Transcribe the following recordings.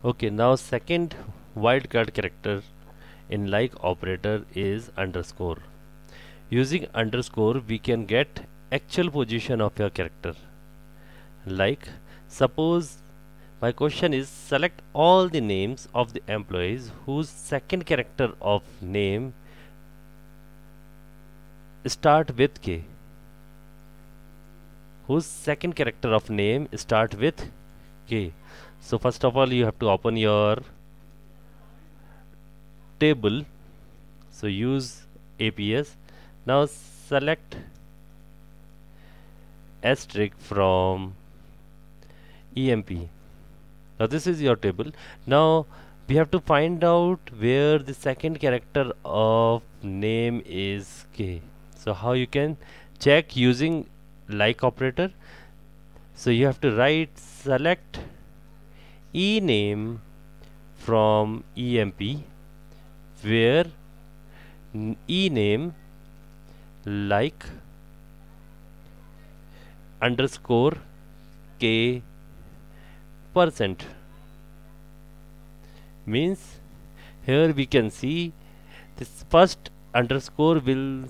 Okay, now second wildcard character in like operator is underscore. Using underscore we can get actual position of your character. Like suppose my question is select all the names of the employees whose second character of name start with K. Whose second character of name start with K. So first of all you have to open your table. So use APS. Now select asterisk from EMP. Now this is your table. Now we have to find out where the second character of name is K. So how you can check using like operator? So you have to write select E name from EMP where E name like underscore K percent. Means here we can see this first underscore will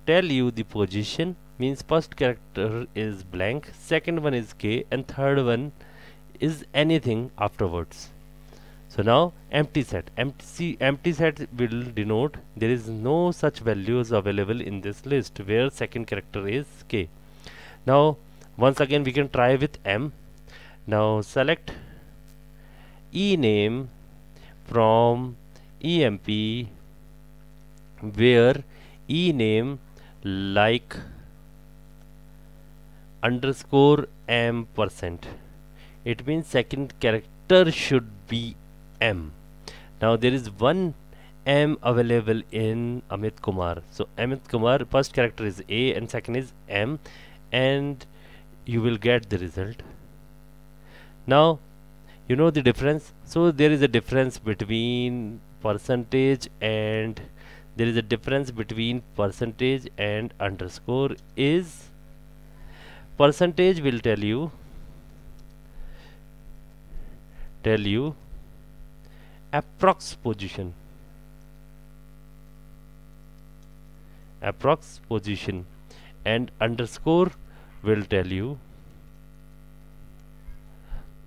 tell you the position, means first character is blank, second one is K, and third one is anything afterwards. So now empty set will denote there is no such values available in this list where second character is K. Now once again we can try with M. Now select E name from EMP where E name like underscore M percent. It means second character should be M. Now there is one M available in Amit Kumar. So Amit Kumar first character is A and second is M, and you will get the result. Now you know the difference. So there is a difference between percentage and underscore is percentage will tell you approx position, and underscore will tell you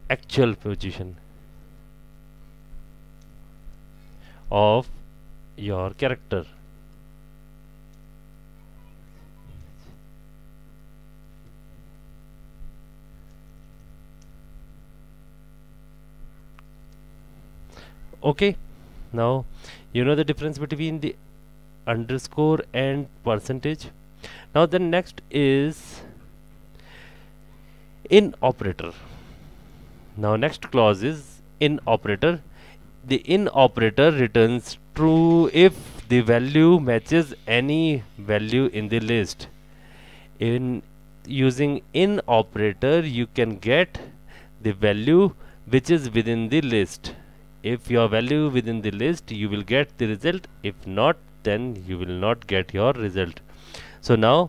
actual position of your character. Okay, now you know the difference between the underscore and percentage. Now the next is in operator. Now next clause is in operator. The in operator returns true if the value matches any value in the list. In using in operator you can get the value which is within the list. If your value within the list you will get the result, if not then you will not get your result. So now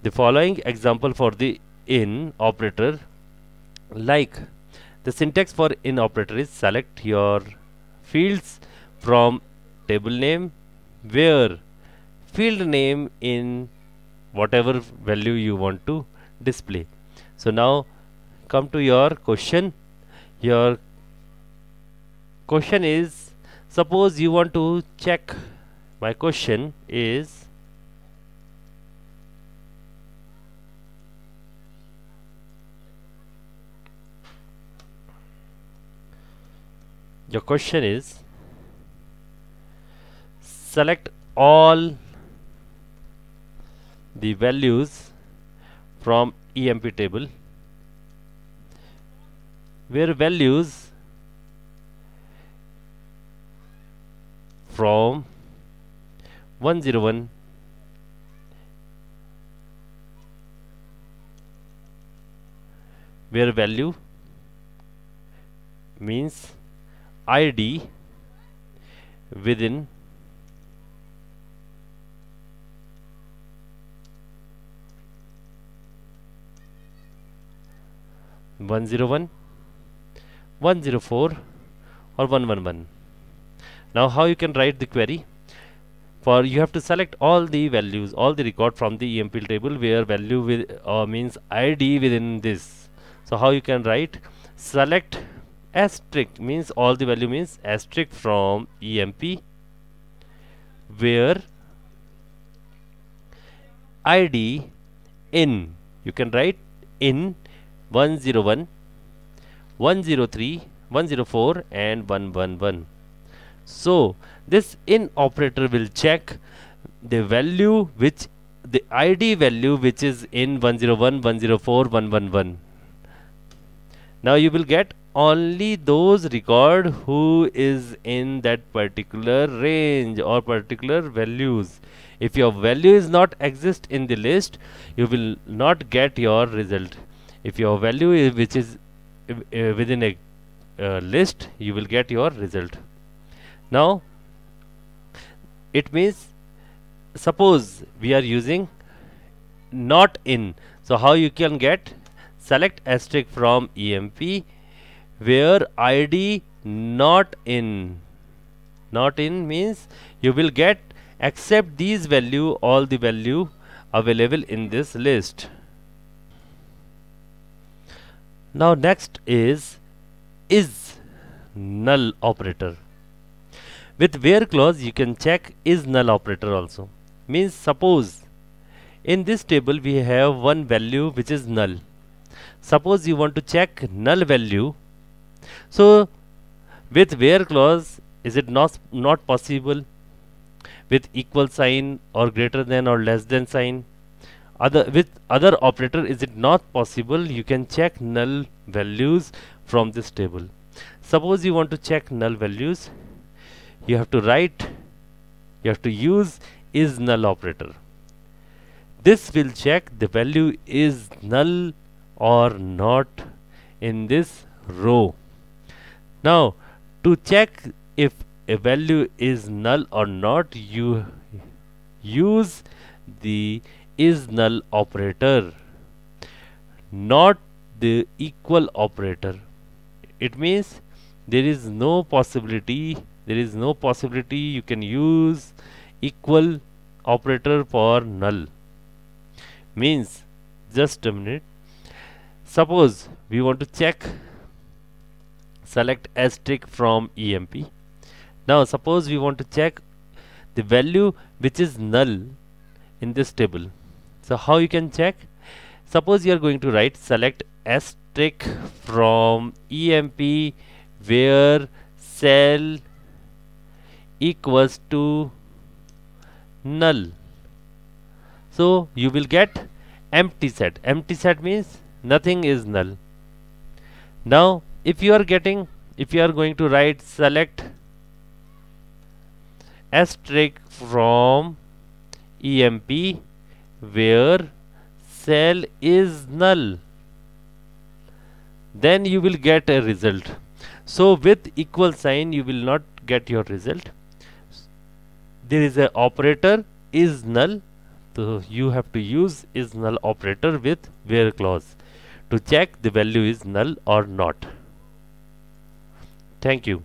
the following example for the in operator, like the syntax for in operator is select your fields from table name where field name in whatever value you want to display. So now come to your question. Your question is, suppose you want to check, my question is your question is select all the values from EMP table where values from 101 where value means ID within 101 104 or 111. Now how you can write the query? For you have to select all the values, all the record from the EMP table where value with means ID within this. So how you can write? Select asterisk means all the value means asterisk from EMP where ID in, you can write in 101, 103, 104 and 111. So this in operator will check the value which the ID value which is in 101, 104, 111. Now you will get only those record who is in that particular range or particular values. If your value is not exist in the list, you will not get your result. If your value is which is within a list, you will get your result. Now it means suppose we are using not in, so how you can get? Select asterisk from EMP where ID not in. Not in means you will get except these value, all the value available in this list. Now next is null operator. With where clause you can check is null operator also. Means suppose in this table we have one value which is null. Suppose you want to check null value. So with where clause is it not possible? With equal sign or greater than or less than sign. With other operator is it not possible? You can check null values from this table. Suppose you want to check null values, you have to use is null operator. This will check the value is null or not in this row. Now to check if a value is null or not, you use the is null operator, not the equal operator. It means there is no possibility you can use equal operator for null. Means, just a minute, suppose we want to check, select asterisk from EMP. Now suppose we want to check the value which is null in this table. So how you can check? Suppose you are going to write select asterisk from EMP where cell equals to null. So you will get empty set. Empty set means nothing is null. Now if you are going to write select asterisk from EMP where cell is null, then you will get a result. So with equal sign you will not get your result. There is a operator is null, so you have to use is null operator with where clause to check the value is null or not. Thank you.